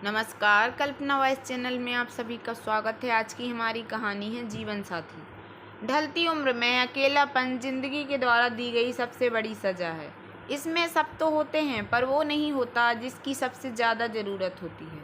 नमस्कार, कल्पना voice channel में आप सभी का स्वागत है। आज की हमारी कहानी है जीवन साथी। ढलती उम्र में अकेलापन जिंदगी के द्वारा दी गई सबसे बड़ी सजा है। इसमें सब तो होते हैं पर वो नहीं होता जिसकी सबसे ज़्यादा ज़रूरत होती है।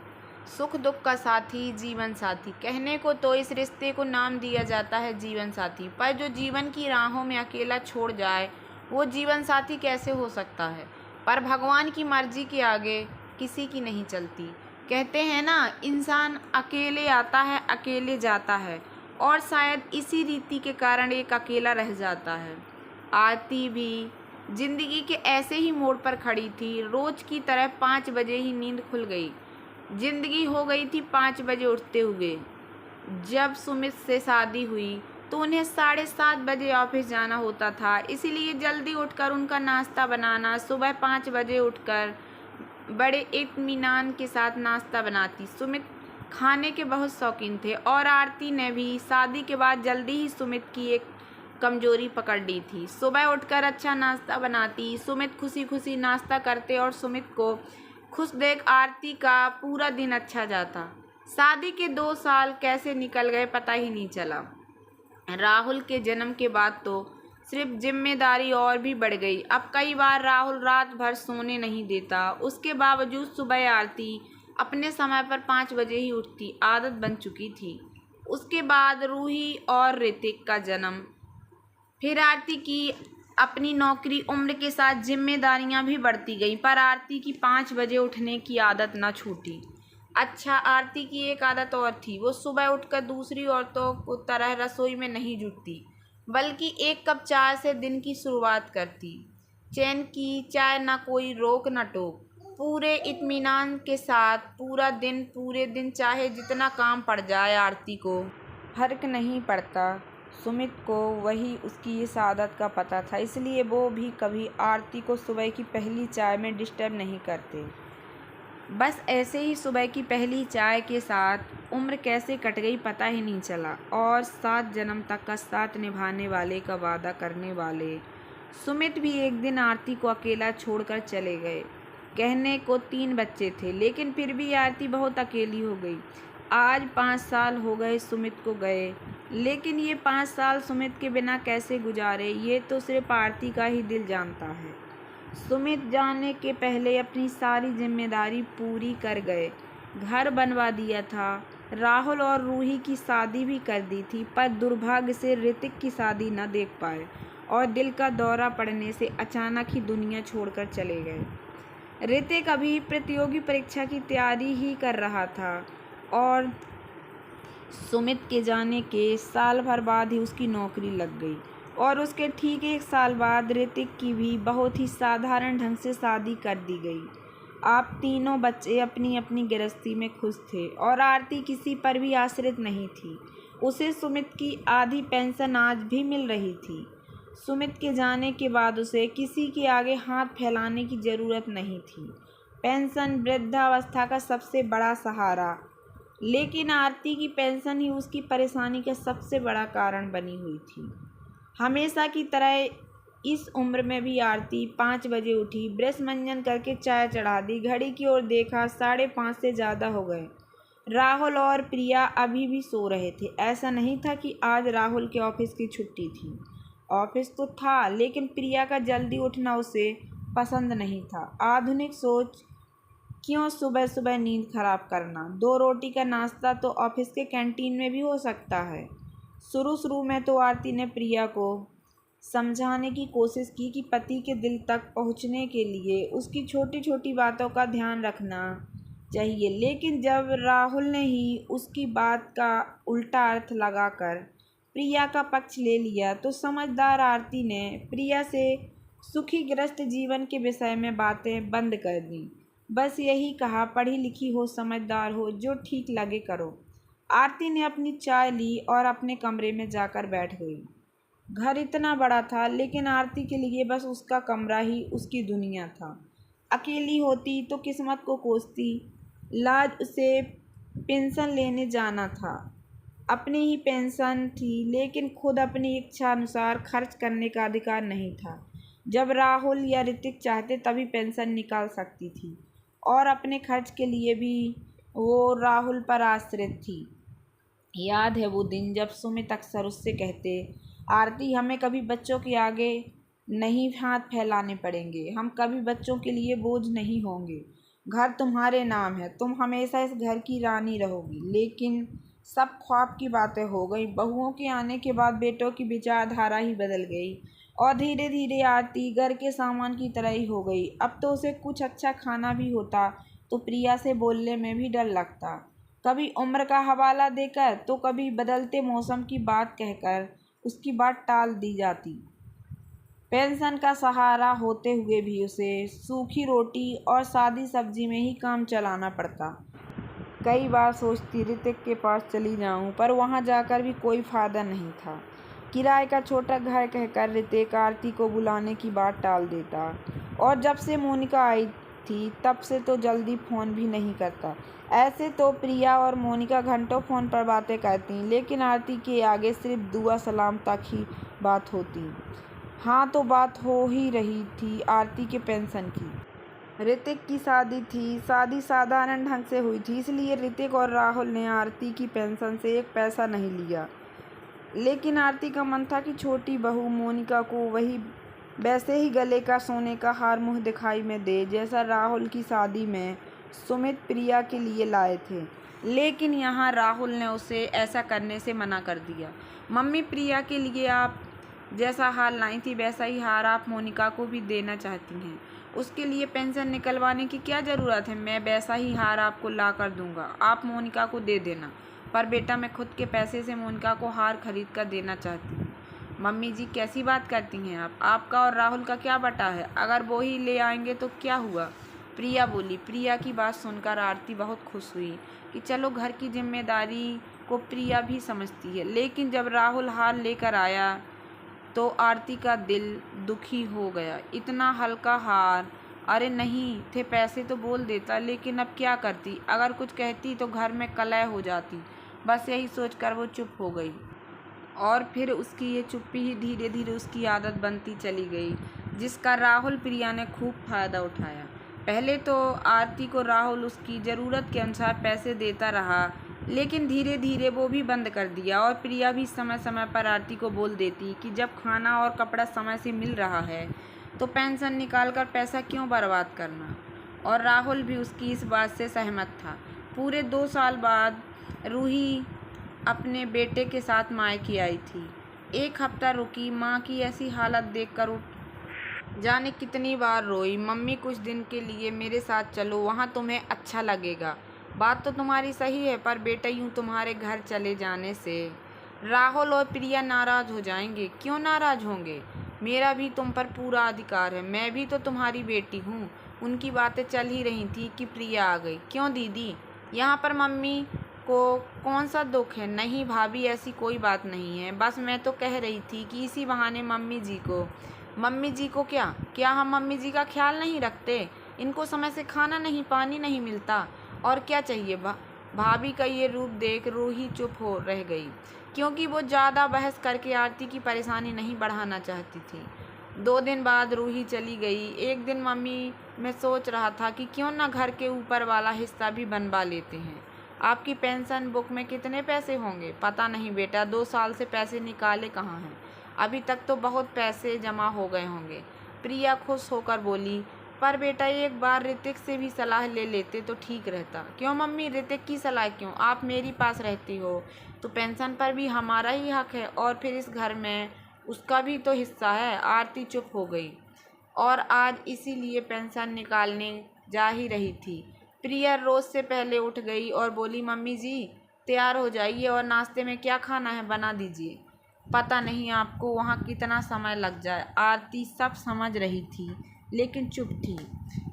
सुख दुख का साथी, जीवन साथी। कहने को तो इस रिश्ते को नाम दिया जाता है जीवन साथी, पर जो जीवन की राहों में अकेला छोड़ जाए वो जीवन साथी कैसे हो सकता है। पर भगवान की मर्जी के आगे किसी की नहीं चलती। कहते हैं ना, इंसान अकेले आता है अकेले जाता है, और शायद इसी रीति के कारण एक अकेला रह जाता है। आरती भी जिंदगी के ऐसे ही मोड़ पर खड़ी थी। रोज की तरह 5 बजे ही नींद खुल गई। जिंदगी हो गई थी 5 बजे उठते हुए। जब सुमित से शादी हुई तो उन्हें 7:30 बजे ऑफिस जाना होता था, इसीलिए जल्दी उठकर उनका नाश्ता बनाना। सुबह 5 बजे उठकर बड़े इत्मीनान के साथ नाश्ता बनाती। सुमित खाने के बहुत शौकीन थे और आरती ने भी शादी के बाद जल्दी ही सुमित की एक कमजोरी पकड़ ली थी। सुबह उठकर अच्छा नाश्ता बनाती, सुमित खुशी खुशी नाश्ता करते और सुमित को खुश देख आरती का पूरा दिन अच्छा जाता। शादी के 2 साल कैसे निकल गए पता ही नहीं चला। राहुल के जन्म के बाद तो सिर्फ जिम्मेदारी और भी बढ़ गई। अब कई बार राहुल रात भर सोने नहीं देता। उसके बावजूद सुबह आरती अपने समय पर 5 बजे ही उठती, आदत बन चुकी थी। उसके बाद रूही और ऋतिक का जन्म, फिर आरती की अपनी नौकरी, उम्र के साथ जिम्मेदारियां भी बढ़ती गई, पर आरती की 5 बजे उठने की आदत न छूटी। अच्छा, आरती की एक आदत और थी। वो सुबह उठकर दूसरी औरतों को तरह रसोई में नहीं जुटती, बल्कि 1 कप चाय से दिन की शुरुआत करती। चैन की चाय, ना कोई रोक न टोक, पूरे इत्मीनान के साथ पूरे दिन चाहे जितना काम पड़ जाए आरती को फर्क नहीं पड़ता। सुमित को वही उसकी इस आदत का पता था, इसलिए वो भी कभी आरती को सुबह की पहली चाय में डिस्टर्ब नहीं करते। बस ऐसे ही सुबह की पहली चाय के साथ उम्र कैसे कट गई पता ही नहीं चला। और 7 जन्म तक का साथ निभाने वाले का वादा करने वाले सुमित भी एक दिन आरती को अकेला छोड़कर चले गए। कहने को 3 बच्चे थे, लेकिन फिर भी आरती बहुत अकेली हो गई। आज 5 साल हो गए सुमित को गए, लेकिन ये 5 साल सुमित के बिना कैसे गुजारे ये तो सिर्फ आरती का ही दिल जानता है। सुमित जाने के पहले अपनी सारी जिम्मेदारी पूरी कर गए। घर बनवा दिया था, राहुल और रूही की शादी भी कर दी थी, पर दुर्भाग्य से ऋतिक की शादी न देख पाए और दिल का दौरा पड़ने से अचानक ही दुनिया छोड़कर चले गए। ऋतिक अभी प्रतियोगी परीक्षा की तैयारी ही कर रहा था और सुमित के जाने के साल भर बाद ही उसकी नौकरी लग गई, और उसके ठीक 1 साल बाद ऋतिक की भी बहुत ही साधारण ढंग से शादी कर दी गई। आप तीनों बच्चे अपनी अपनी गृहस्थी में खुश थे और आरती किसी पर भी आश्रित नहीं थी। उसे सुमित की आधी पेंशन आज भी मिल रही थी। सुमित के जाने के बाद उसे किसी के आगे हाथ फैलाने की ज़रूरत नहीं थी। पेंशन वृद्धावस्था का सबसे बड़ा सहारा, लेकिन आरती की पेंशन ही उसकी परेशानी का सबसे बड़ा कारण बनी हुई थी। हमेशा की तरह इस उम्र में भी आरती 5 बजे उठी, ब्रश मंजन करके चाय चढ़ा दी। घड़ी की ओर देखा, 5:30 से ज़्यादा हो गए। राहुल और प्रिया अभी भी सो रहे थे। ऐसा नहीं था कि आज राहुल के ऑफिस की छुट्टी थी। ऑफिस तो था, लेकिन प्रिया का जल्दी उठना उसे पसंद नहीं था। आधुनिक सोच, क्यों सुबह सुबह नींद खराब करना। 2 रोटी का नाश्ता तो ऑफिस के कैंटीन में भी हो सकता है। शुरू में तो आरती ने प्रिया को समझाने की कोशिश की कि पति के दिल तक पहुंचने के लिए उसकी छोटी छोटी बातों का ध्यान रखना चाहिए, लेकिन जब राहुल ने ही उसकी बात का उल्टा अर्थ लगाकर प्रिया का पक्ष ले लिया तो समझदार आरती ने प्रिया से सुखी ग्रस्त जीवन के विषय में बातें बंद कर दी। बस यही कहा, पढ़ी लिखी हो, समझदार हो, जो ठीक लगे करो। आरती ने अपनी चाय ली और अपने कमरे में जाकर बैठ गई। घर इतना बड़ा था, लेकिन आरती के लिए बस उसका कमरा ही उसकी दुनिया था। अकेली होती तो किस्मत को कोसती। लाज उसे पेंशन लेने जाना था। अपनी ही पेंशन थी, लेकिन खुद अपनी इच्छा अनुसार खर्च करने का अधिकार नहीं था। जब राहुल या ऋतिक चाहते तभी पेंशन निकाल सकती थी और अपने खर्च के लिए भी वो राहुल पर आश्रित थी। याद है वो दिन जब सुमित अक्सर उससे कहते, आरती हमें कभी बच्चों के आगे नहीं हाथ फैलाने पड़ेंगे, हम कभी बच्चों के लिए बोझ नहीं होंगे, घर तुम्हारे नाम है, तुम हमेशा इस घर की रानी रहोगी। लेकिन सब ख्वाब की बातें हो गई। बहुओं के आने के बाद बेटों की विचारधारा ही बदल गई और धीरे धीरे आरती घर के सामान की तरह ही हो गई। अब तो उसे कुछ अच्छा खाना भी होता तो प्रिया से बोलने में भी डर लगता, कभी उम्र का हवाला देकर तो कभी बदलते मौसम की बात कहकर उसकी बात टाल दी जाती। पेंशन का सहारा होते हुए भी उसे सूखी रोटी और सादी सब्जी में ही काम चलाना पड़ता। कई बार सोचती ऋतिक के पास चली जाऊं, पर वहां जाकर भी कोई फायदा नहीं था। किराए का छोटा घर कहकर ऋतिक आरती को बुलाने की बात टाल देता और जब से मोनिका आई थी तब से तो जल्दी फ़ोन भी नहीं करता। ऐसे तो प्रिया और मोनिका घंटों फ़ोन पर बातें करती, लेकिन आरती के आगे सिर्फ दुआ सलाम तक ही बात होती। हाँ, तो बात हो ही रही थी आरती के पेंशन की। ऋतिक की शादी थी, शादी साधारण ढंग से हुई थी, इसलिए ऋतिक और राहुल ने आरती की पेंशन से एक पैसा नहीं लिया। लेकिन आरती का मन था कि छोटी बहू मोनिका को वही वैसे ही गले का सोने का हार मुँह दिखाई में दे, जैसा राहुल की शादी में सुमित प्रिया के लिए लाए थे। लेकिन यहाँ राहुल ने उसे ऐसा करने से मना कर दिया। मम्मी, प्रिया के लिए आप जैसा हार लाई थी वैसा ही हार आप मोनिका को भी देना चाहती हैं। उसके लिए पेंशन निकलवाने की क्या ज़रूरत है? मैं वैसा ही हार आपको ला कर दूंगा, आप मोनिका को दे देना। पर बेटा, मैं खुद के पैसे से मोनिका को हार खरीद कर देना चाहती हूँ। मम्मी जी, कैसी बात करती हैं आप? आपका और राहुल का क्या बटा है? अगर वो ही ले आएंगे तो क्या हुआ? प्रिया बोली। प्रिया की बात सुनकर आरती बहुत खुश हुई कि चलो, घर की जिम्मेदारी को प्रिया भी समझती है। लेकिन जब राहुल हार लेकर आया तो आरती का दिल दुखी हो गया। इतना हल्का हार, अरे नहीं थे पैसे तो बोल देता, लेकिन अब क्या करती? अगर कुछ कहती तो घर में कलह हो जाती। बस यही सोचकर वो चुप हो गई और फिर उसकी ये चुप्पी ही धीरे धीरे उसकी आदत बनती चली गई, जिसका राहुल प्रिया ने खूब फायदा उठाया। पहले तो आरती को राहुल उसकी ज़रूरत के अनुसार पैसे देता रहा, लेकिन धीरे धीरे वो भी बंद कर दिया और प्रिया भी समय समय पर आरती को बोल देती कि जब खाना और कपड़ा समय से मिल रहा है तो पेंशन निकाल कर पैसा क्यों बर्बाद करना। और राहुल भी उसकी इस बात से सहमत था। पूरे 2 साल बाद रूही अपने बेटे के साथ मायके आई थी। 1 हफ्ता रुकी। माँ की ऐसी हालत देखकर उठ जाने कितनी बार रोई। मम्मी, कुछ दिन के लिए मेरे साथ चलो, वहाँ तुम्हें अच्छा लगेगा। बात तो तुम्हारी सही है, पर बेटा, यूँ तुम्हारे घर चले जाने से राहुल और प्रिया नाराज़ हो जाएंगे। क्यों नाराज़ होंगे? मेरा भी तुम पर पूरा अधिकार है, मैं भी तो तुम्हारी बेटी हूँ। उनकी बातें चल ही रही थी कि प्रिया आ गई। क्यों दीदी, यहाँ पर मम्मी को कौन सा दुख है? नहीं भाभी, ऐसी कोई बात नहीं है, बस मैं तो कह रही थी कि इसी बहाने मम्मी जी को क्या हम मम्मी जी का ख्याल नहीं रखते? इनको समय से खाना नहीं, पानी नहीं मिलता, और क्या चाहिए? भाभी का ये रूप देख रूही चुप हो रह गई, क्योंकि वो ज़्यादा बहस करके आरती की परेशानी नहीं बढ़ाना चाहती थी। 2 दिन बाद रूही चली गई। एक दिन मम्मी, मैं सोच रहा था कि क्यों ना घर के ऊपर वाला हिस्सा भी बनवा लेते हैं। आपकी पेंशन बुक में कितने पैसे होंगे? पता नहीं बेटा, 2 साल से पैसे निकाले कहाँ हैं। अभी तक तो बहुत पैसे जमा हो गए होंगे। प्रिया खुश होकर बोली। पर बेटा, एक बार ऋतिक से भी सलाह ले लेते तो ठीक रहता। क्यों मम्मी, ऋतिक की सलाह क्यों? आप मेरी पास रहती हो तो पेंशन पर भी हमारा ही हक है, और फिर इस घर में उसका भी तो हिस्सा है। आरती चुप हो गई और आज इसीलिए पेंशन निकालने जा ही रही थी। प्रिया रोज़ से पहले उठ गई और बोली, मम्मी जी, तैयार हो जाइए और नाश्ते में क्या खाना है बना दीजिए। पता नहीं आपको वहाँ कितना समय लग जाए। आरती सब समझ रही थी, लेकिन चुप थी।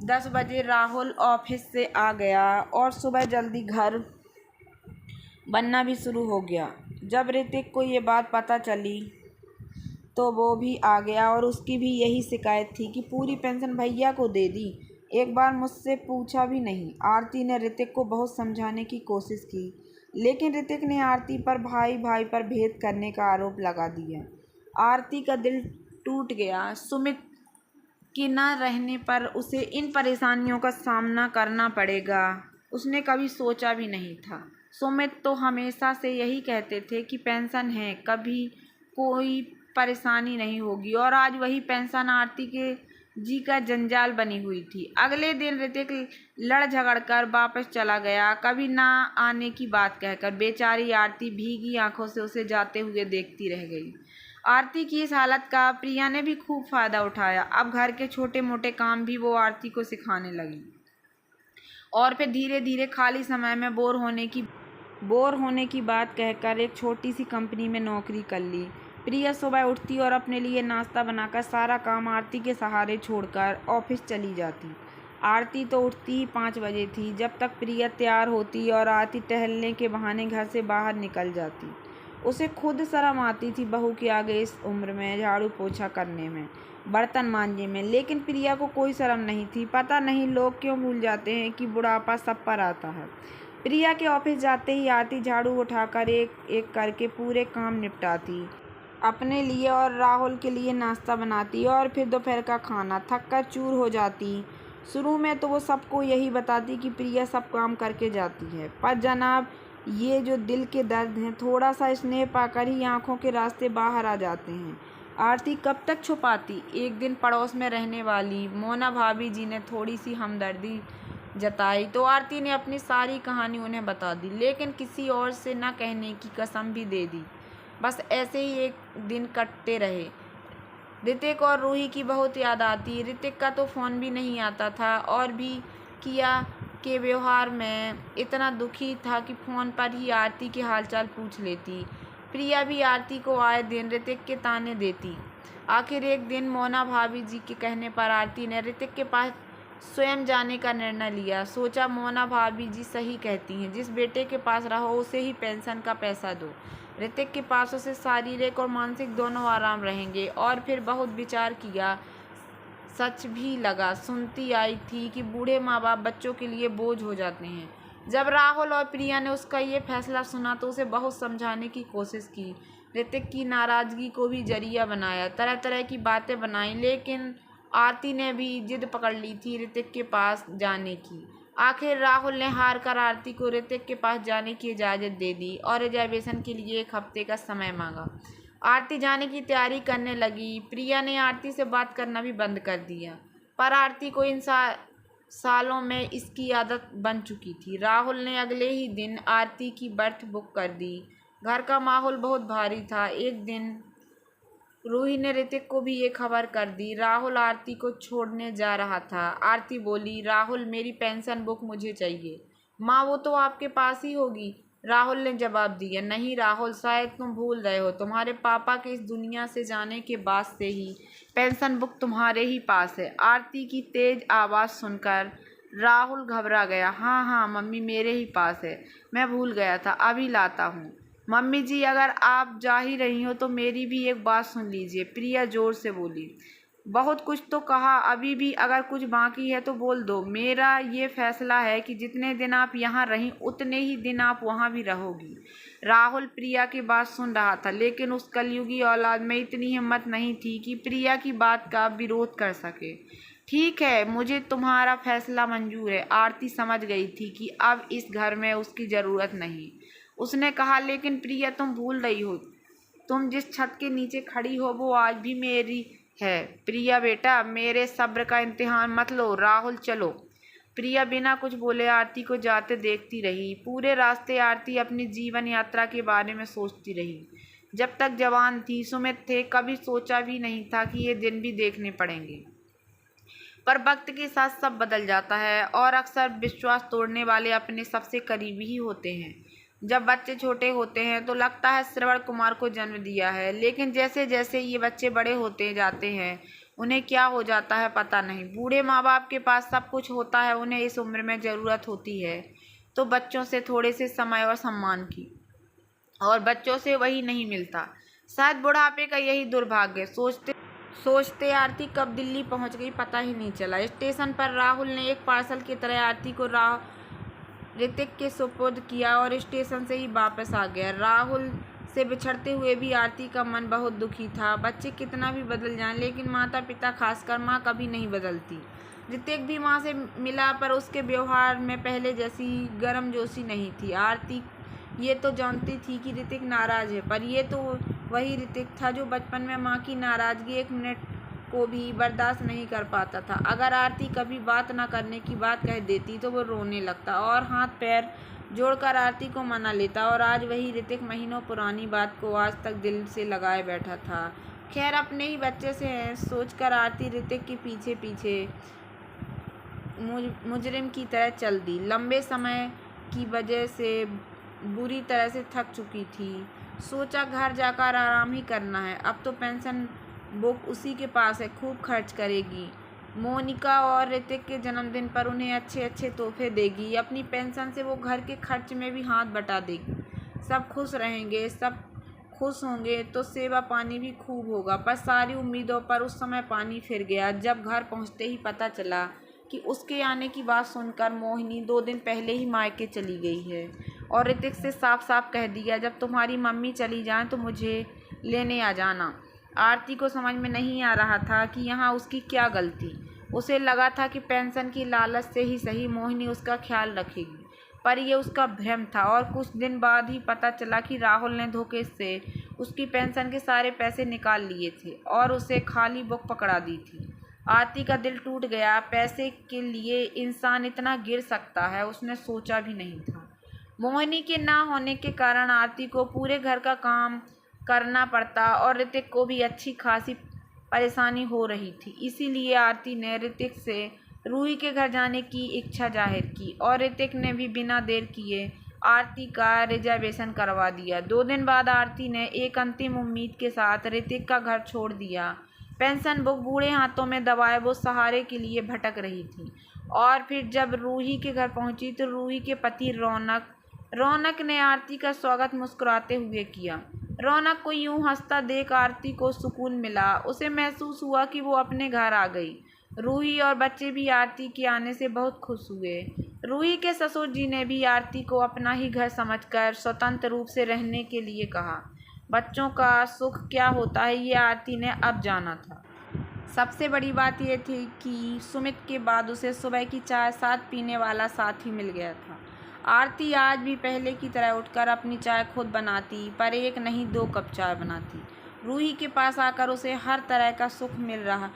10 बजे राहुल ऑफिस से आ गया और सुबह जल्दी घर बनना भी शुरू हो गया। जब ऋतिक को ये बात पता चली तो वो भी आ गया और उसकी भी यही शिकायत थी कि पूरी पेंशन भैया को दे दी, एक बार मुझसे पूछा भी नहीं। आरती ने ऋतिक को बहुत समझाने की कोशिश की, लेकिन ऋतिक ने आरती पर भाई भाई पर भेद करने का आरोप लगा दिया। आरती का दिल टूट गया। सुमित कि न रहने पर उसे इन परेशानियों का सामना करना पड़ेगा। उसने कभी सोचा भी नहीं था। सुमित तो हमेशा से यही कहते थे कि पेंशन है, कभी कोई परेशानी नहीं होगी, और आज वही पेंशन आरती के जी का जंजाल बनी हुई थी। अगले दिन ऋतिक लड़ झगड़ कर वापस चला गया, कभी ना आने की बात कहकर। बेचारी आरती भीगी आंखों से उसे जाते हुए देखती रह गई। आरती की इस हालत का प्रिया ने भी खूब फायदा उठाया। अब घर के छोटे मोटे काम भी वो आरती को सिखाने लगी, और फिर धीरे धीरे खाली समय में बोर होने की बात कहकर एक छोटी सी कंपनी में नौकरी कर ली। प्रिया सुबह उठती और अपने लिए नाश्ता बनाकर सारा काम आरती के सहारे छोड़कर ऑफिस चली जाती। आरती तो उठती ही 5 बजे थी। जब तक प्रिया तैयार होती और आरती टहलने के बहाने घर से बाहर निकल जाती। उसे खुद शर्म आती थी बहू के आगे इस उम्र में झाड़ू पोछा करने में, बर्तन मांजने में, लेकिन प्रिया को कोई शर्म नहीं थी। पता नहीं लोग क्यों भूल जाते हैं कि बुढ़ापा सब पर आता है। प्रिया के ऑफिस जाते ही आरती झाड़ू उठाकर एक एक करके पूरे काम निपटाती, अपने लिए और राहुल के लिए नाश्ता बनाती, और फिर दोपहर का खाना। थक कर चूर हो जाती। शुरू में तो वो सबको यही बताती कि प्रिया सब काम करके जाती है, पर जनाब ये जो दिल के दर्द हैं, थोड़ा सा स्नेह पाकर ही आंखों के रास्ते बाहर आ जाते हैं। आरती कब तक छुपाती। एक दिन पड़ोस में रहने वाली मोना भाभी जी ने थोड़ी सी हमदर्दी जताई तो आरती ने अपनी सारी कहानी उन्हें बता दी, लेकिन किसी और से न कहने की कसम भी दे दी। बस ऐसे ही एक दिन कटते रहे। ऋतिक और रूही की बहुत याद आती। ऋतिक का तो फ़ोन भी नहीं आता था, और भी किया के व्यवहार में इतना दुखी था कि फ़ोन पर ही आरती के हालचाल पूछ लेती। प्रिया भी आरती को आए दिन ऋतिक के ताने देती। आखिर एक दिन मोना भाभी जी के कहने पर आरती ने ऋतिक के पास स्वयं जाने का निर्णय लिया। सोचा मोना भाभी जी सही कहती हैं, जिस बेटे के पास रहो उसे ही पेंशन का पैसा दो। ऋतिक के पास उसे शारीरिक और मानसिक दोनों आराम रहेंगे। और फिर बहुत विचार किया, सच भी लगा। सुनती आई थी कि बूढ़े माँ बाप बच्चों के लिए बोझ हो जाते हैं। जब राहुल और प्रिया ने उसका ये फैसला सुना तो उसे बहुत समझाने की कोशिश की, ऋतिक की नाराज़गी को भी जरिया बनाया, तरह तरह की बातें बनाई, लेकिन आरती ने भी जिद पकड़ ली थी ऋतिक के पास जाने की। आखिर राहुल ने हार कर आरती को ऋतिक के पास जाने की इजाज़त दे दी और रिजर्वेशन के लिए 1 हफ्ते का समय मांगा। आरती जाने की तैयारी करने लगी। प्रिया ने आरती से बात करना भी बंद कर दिया, पर आरती को इन सालों में इसकी आदत बन चुकी थी। राहुल ने अगले ही दिन आरती की बर्थ बुक कर दी। घर का माहौल बहुत भारी था। एक दिन रूही ने ऋतिक को भी ये खबर कर दी, राहुल आरती को छोड़ने जा रहा था। आरती बोली, राहुल मेरी पेंशन बुक मुझे चाहिए। माँ वो तो आपके पास ही होगी, राहुल ने जवाब दिया। नहीं राहुल, शायद तुम भूल रहे हो, तुम्हारे पापा के इस दुनिया से जाने के बाद से ही पेंशन बुक तुम्हारे ही पास है। आरती की तेज आवाज़ सुनकर राहुल घबरा गया। हाँ हाँ मम्मी, मेरे ही पास है, मैं भूल गया था, अभी लाता हूँ। मम्मी जी, अगर आप जा ही रही हो तो मेरी भी एक बात सुन लीजिए, प्रिया जोर से बोली। बहुत कुछ तो कहा, अभी भी अगर कुछ बाकी है तो बोल दो। मेरा ये फैसला है कि जितने दिन आप यहाँ रहीं उतने ही दिन आप वहाँ भी रहोगी। राहुल प्रिया की बात सुन रहा था, लेकिन उस कलयुगी औलाद में इतनी हिम्मत नहीं थी कि प्रिया की बात का विरोध कर सके। ठीक है, मुझे तुम्हारा फैसला मंजूर है। आरती समझ गई थी कि अब इस घर में उसकी ज़रूरत नहीं। उसने कहा, लेकिन प्रिया तुम भूल रही हो, तुम जिस छत के नीचे खड़ी हो वो आज भी मेरी है। प्रिया बेटा, मेरे सब्र का इम्तिहान मत लो। राहुल चलो। प्रिया बिना कुछ बोले आरती को जाते देखती रही। पूरे रास्ते आरती अपनी जीवन यात्रा के बारे में सोचती रही। जब तक जवान थी, सुमित थे, कभी सोचा भी नहीं था कि ये दिन भी देखने पड़ेंगे। पर वक्त के साथ सब बदल जाता है, और अक्सर विश्वास तोड़ने वाले अपने सबसे करीबी ही होते हैं। जब बच्चे छोटे होते हैं तो लगता है श्रवण कुमार को जन्म दिया है, लेकिन जैसे जैसे ये बच्चे बड़े होते जाते हैं उन्हें क्या हो जाता है पता नहीं। बूढ़े माँ बाप के पास सब कुछ होता है, उन्हें इस उम्र में ज़रूरत होती है तो बच्चों से थोड़े से समय और सम्मान की, और बच्चों से वही नहीं मिलता। शायद बुढ़ापे का यही दुर्भाग्य। सोचते आरती कब दिल्ली पहुंच गई पता ही नहीं चला। स्टेशन पर राहुल ने एक पार्सल की तरह आरती को ऋतिक के सुपुर्द किया और स्टेशन से ही वापस आ गया। राहुल से बिछड़ते हुए भी आरती का मन बहुत दुखी था। बच्चे कितना भी बदल जाएं, लेकिन माता पिता, खासकर माँ, कभी नहीं बदलती। ऋतिक भी वहाँ से मिला, पर उसके व्यवहार में पहले जैसी गर्मजोशी नहीं थी। आरती ये तो जानती थी कि ऋतिक नाराज़ है, पर ये तो वही ऋतिक था जो बचपन में माँ की नाराज़गी एक मिनट को भी बर्दाश्त नहीं कर पाता था। अगर आरती कभी बात ना करने की बात कह देती तो वो रोने लगता और हाथ पैर जोड़कर आरती को मना लेता। और आज वही ऋतिक महीनों पुरानी बात को आज तक दिल से लगाए बैठा था। खैर, अपने ही बच्चे से है सोचकर आरती ऋतिक के पीछे पीछे मुजरिम की तरह चल दी। लंबे समय की वजह से बुरी तरह से थक चुकी थी। सोचा घर जाकर आराम ही करना है। अब तो पेंशन बुक उसी के पास है, खूब खर्च करेगी। मोनिका और ऋतिक के जन्मदिन पर उन्हें अच्छे अच्छे तोहफे देगी। अपनी पेंशन से वो घर के खर्च में भी हाथ बटा देगी। सब खुश रहेंगे, सब खुश होंगे तो सेवा पानी भी खूब होगा। पर सारी उम्मीदों पर उस समय पानी फिर गया जब घर पहुंचते ही पता चला कि उसके आने की बात सुनकर मोहिनी 2 दिन पहले ही मायके चली गई है। और ऋतिक से साफ साफ कह दिया, जब तुम्हारी मम्मी चली जाए तो मुझे लेने आ जाना। आरती को समझ में नहीं आ रहा था कि यहाँ उसकी क्या गलती। उसे लगा था कि पेंशन की लालच से ही सही मोहिनी उसका ख्याल रखेगी, पर यह उसका भ्रम था। और कुछ दिन बाद ही पता चला कि राहुल ने धोखे से उसकी पेंशन के सारे पैसे निकाल लिए थे और उसे खाली बुक पकड़ा दी थी। आरती का दिल टूट गया। पैसे के लिए इंसान इतना गिर सकता है, उसने सोचा भी नहीं था। मोहिनी के ना होने के कारण आरती को पूरे घर का काम करना पड़ता और ऋतिक को भी अच्छी खासी परेशानी हो रही थी। इसीलिए आरती ने ऋतिक से रूही के घर जाने की इच्छा जाहिर की और ऋतिक ने भी बिना देर किए आरती का रिजर्वेशन करवा दिया। 2 दिन बाद आरती ने एक अंतिम उम्मीद के साथ ऋतिक का घर छोड़ दिया। पेंशन बुक बूढ़े हाथों में दबाए वो सहारे के लिए भटक रही थी। और फिर जब रूही के घर पहुंची तो रूही के पति रौनक ने आरती का स्वागत मुस्कुराते हुए किया। रौनक को यूं हंसता देख आरती को सुकून मिला। उसे महसूस हुआ कि वो अपने घर आ गई। रूही और बच्चे भी आरती के आने से बहुत खुश हुए। रूही के ससुर जी ने भी आरती को अपना ही घर समझकर स्वतंत्र रूप से रहने के लिए कहा। बच्चों का सुख क्या होता है ये आरती ने अब जाना था। सबसे बड़ी बात यह थी कि सुमित के बाद उसे सुबह की चाय साथ पीने वाला साथी मिल गया था। आरती आज भी पहले की तरह उठकर अपनी चाय खुद बनाती, पर 1 नहीं 2 कप चाय बनाती। रूही के पास आकर उसे हर तरह का सुख मिल रहा।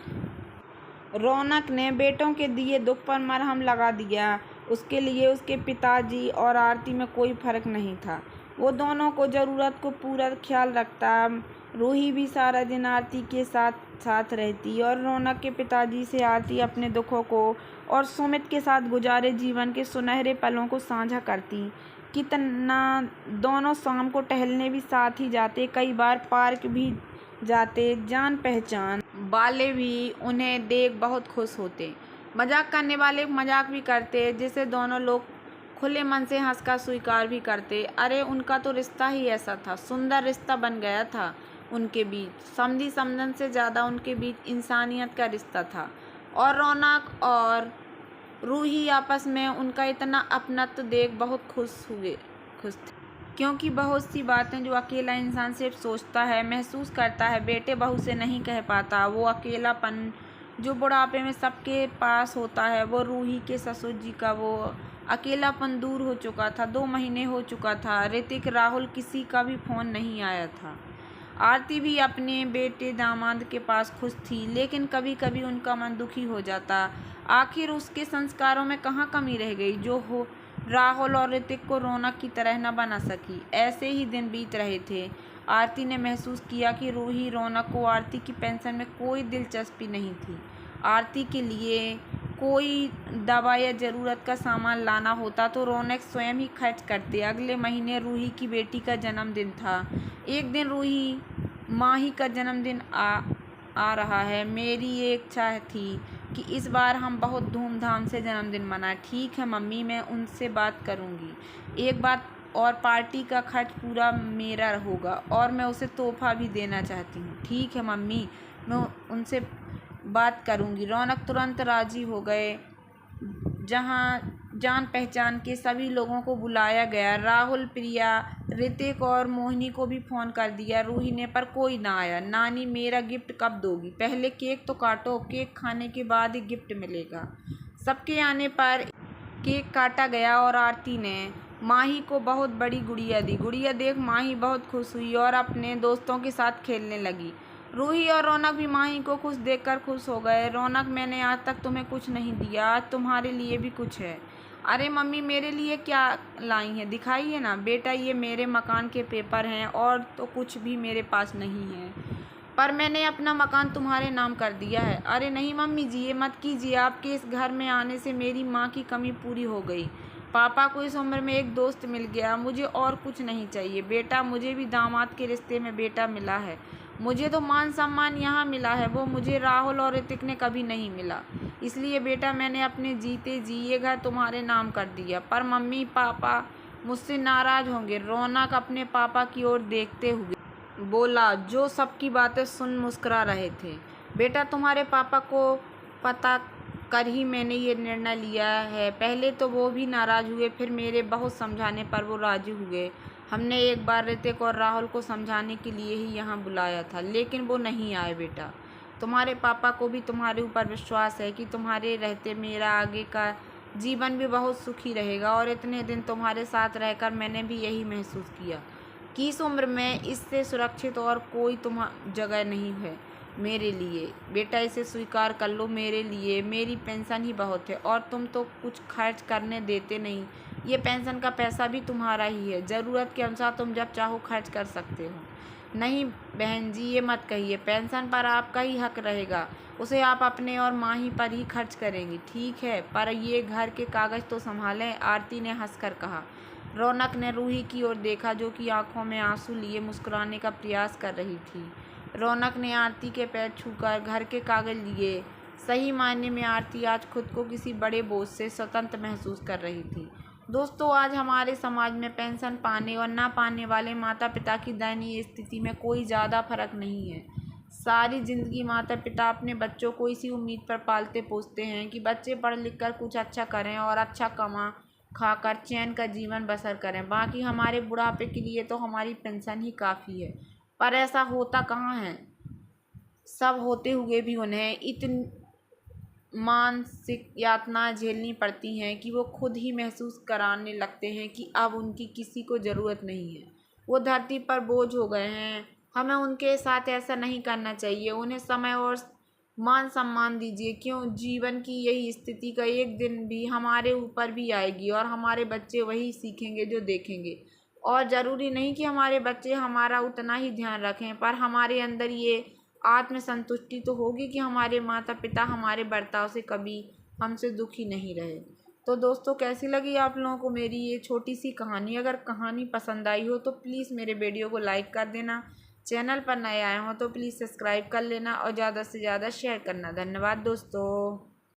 रौनक ने बेटों के दिए दुख पर मरहम लगा दिया। उसके लिए उसके पिताजी और आरती में कोई फर्क नहीं था। वो दोनों को ज़रूरत को पूरा ख्याल रखता। रूही भी सारा दिन आरती के साथ साथ रहती और रौनक के पिताजी से आरती अपने दुखों को और सुमित के साथ गुजारे जीवन के सुनहरे पलों को साझा करती। कितना दोनों शाम को टहलने भी साथ ही जाते, कई बार पार्क भी जाते। जान पहचान वाले भी उन्हें देख बहुत खुश होते। मजाक करने वाले मजाक भी करते, जिसे दोनों लोग खुले मन से हंसकर स्वीकार भी करते। अरे, उनका तो रिश्ता ही ऐसा था, सुंदर रिश्ता बन गया था उनके बीच। समधी समधन से ज़्यादा उनके बीच इंसानियत का रिश्ता था। और रौनक और रूही आपस में उनका इतना अपनत्व देख बहुत खुश थे, क्योंकि बहुत सी बातें जो अकेला इंसान सिर्फ सोचता है, महसूस करता है, बेटे बहू से नहीं कह पाता। वो अकेलापन जो बुढ़ापे में सबके पास होता है, वो रूही के ससुर जी का वो अकेलापन दूर हो चुका था। 2 महीने हो चुका था। ऋतिक, राहुल, किसी का भी फ़ोन नहीं आया था। आरती भी अपने बेटे दामाद के पास खुश थी, लेकिन कभी कभी उनका मन दुखी हो जाता। आखिर उसके संस्कारों में कहाँ कमी रह गई जो हो राहुल और ऋतिक को रौनक की तरह न बना सकी। ऐसे ही दिन बीत रहे थे। आरती ने महसूस किया कि रूही, रौनक को आरती की पेंशन में कोई दिलचस्पी नहीं थी। आरती के लिए कोई दवा या ज़रूरत का सामान लाना होता तो रौनक स्वयं ही खर्च करते। अगले महीने रूही की बेटी का जन्मदिन था। एक दिन रूही, माही का जन्मदिन आ रहा है। मेरी ये इच्छा थी कि इस बार हम बहुत धूमधाम से जन्मदिन मनाएं। ठीक है मम्मी, मैं उनसे बात करूँगी। एक बात और, पार्टी का खर्च पूरा मेरा होगा और मैं उसे तोहफा भी देना चाहती हूँ। ठीक है मम्मी, मैं उनसे बात करूँगी। रौनक तुरंत राज़ी हो गए। जहाँ जान पहचान के सभी लोगों को बुलाया गया। राहुल, प्रिया, ऋतिक और मोहिनी को भी फ़ोन कर दिया रूही ने, पर कोई ना आया। नानी मेरा गिफ्ट कब दोगी? पहले केक तो काटो, केक खाने के बाद ही गिफ्ट मिलेगा। सबके आने पर केक काटा गया और आरती ने माही को बहुत बड़ी गुड़िया दी। गुड़िया देख माही बहुत खुश हुई और अपने दोस्तों के साथ खेलने लगी। रूही और रौनक भी माही को खुश देखकर खुश हो गए। रौनक, मैंने आज तक तुम्हें कुछ नहीं दिया, आज तुम्हारे लिए भी कुछ है। अरे मम्मी, मेरे लिए क्या लाई हैं? दिखाइए ना। बेटा, ये मेरे मकान के पेपर हैं और तो कुछ भी मेरे पास नहीं है, पर मैंने अपना मकान तुम्हारे नाम कर दिया है। अरे नहीं मम्मी जी, ये मत कीजिए। आपके इस घर में आने से मेरी माँ की कमी पूरी हो गई। पापा को इस उम्र में एक दोस्त मिल गया, मुझे और कुछ नहीं चाहिए। बेटा, मुझे भी दामाद के रिश्ते में बेटा मिला है। मुझे तो मान सम्मान यहाँ मिला है, वो मुझे राहुल और ऋतिक ने कभी नहीं मिला। इसलिए बेटा, मैंने अपने जीते जी ये घर तुम्हारे नाम कर दिया। पर मम्मी पापा मुझसे नाराज़ होंगे। रौनक अपने पापा की ओर देखते हुए बोला, जो सबकी बातें सुन मुस्कुरा रहे थे। बेटा, तुम्हारे पापा को पता कर ही मैंने ये निर्णय लिया है। पहले तो वो भी नाराज़ हुए, फिर मेरे बहुत समझाने पर वो राज़ी हुए। हमने एक बार ऋतिक और राहुल को समझाने के लिए ही यहाँ बुलाया था, लेकिन वो नहीं आए। बेटा, तुम्हारे पापा को भी तुम्हारे ऊपर विश्वास है कि तुम्हारे रहते मेरा आगे का जीवन भी बहुत सुखी रहेगा। और इतने दिन तुम्हारे साथ रहकर मैंने भी यही महसूस किया कि इस उम्र में इससे सुरक्षित और कोई जगह नहीं है मेरे लिए। बेटा, इसे स्वीकार कर लो। मेरे लिए मेरी पेंशन ही बहुत है और तुम तो कुछ खर्च करने देते नहीं। ये पेंशन का पैसा भी तुम्हारा ही है, ज़रूरत के अनुसार तुम जब चाहो खर्च कर सकते हो। नहीं बहन जी, ये मत कहिए। पेंशन पर आपका ही हक रहेगा, उसे आप अपने और माही पर ही खर्च करेंगी। ठीक है, पर ये घर के कागज़ तो संभालें। आरती ने हंसकर कहा। रौनक ने रूही की ओर देखा, जो कि आंखों में आंसू लिए मुस्कुराने का प्रयास कर रही थी। रौनक ने आरती के पैर छूकर घर के कागज़ लिए। सही मायने में आरती आज खुद को किसी बड़े बोझ से स्वतंत्र महसूस कर रही थी। दोस्तों, आज हमारे समाज में पेंशन पाने और ना पाने वाले माता पिता की दयनीय स्थिति में कोई ज़्यादा फर्क नहीं है। सारी ज़िंदगी माता पिता अपने बच्चों को इसी उम्मीद पर पालते पोसते हैं कि बच्चे पढ़ लिख कर कुछ अच्छा करें और अच्छा कमा खाकर चैन का जीवन बसर करें। बाकी हमारे बुढ़ापे के लिए तो हमारी पेंशन ही काफ़ी है। पर ऐसा होता कहाँ है। सब होते हुए भी उन्हें इतनी मानसिक यातनाएं झेलनी पड़ती हैं कि वो खुद ही महसूस कराने लगते हैं कि अब उनकी किसी को ज़रूरत नहीं है। वो धरती पर बोझ हो गए हैं। हमें उनके साथ ऐसा नहीं करना चाहिए। उन्हें समय और मान सम्मान दीजिए। क्यों, जीवन की यही स्थिति का एक दिन भी हमारे ऊपर भी आएगी और हमारे बच्चे वही सीखेंगे जो देखेंगे। और ज़रूरी नहीं कि हमारे बच्चे हमारा उतना ही ध्यान रखें, पर हमारे अंदर ये आत्मसंतुष्टि तो होगी कि हमारे माता पिता हमारे बर्ताव से कभी हमसे दुखी नहीं रहे। तो दोस्तों, कैसी लगी आप लोगों को मेरी ये छोटी सी कहानी? अगर कहानी पसंद आई हो तो प्लीज़ मेरे वीडियो को लाइक कर देना। चैनल पर नए आए हो तो प्लीज़ सब्सक्राइब कर लेना और ज़्यादा से ज़्यादा शेयर करना। धन्यवाद दोस्तों।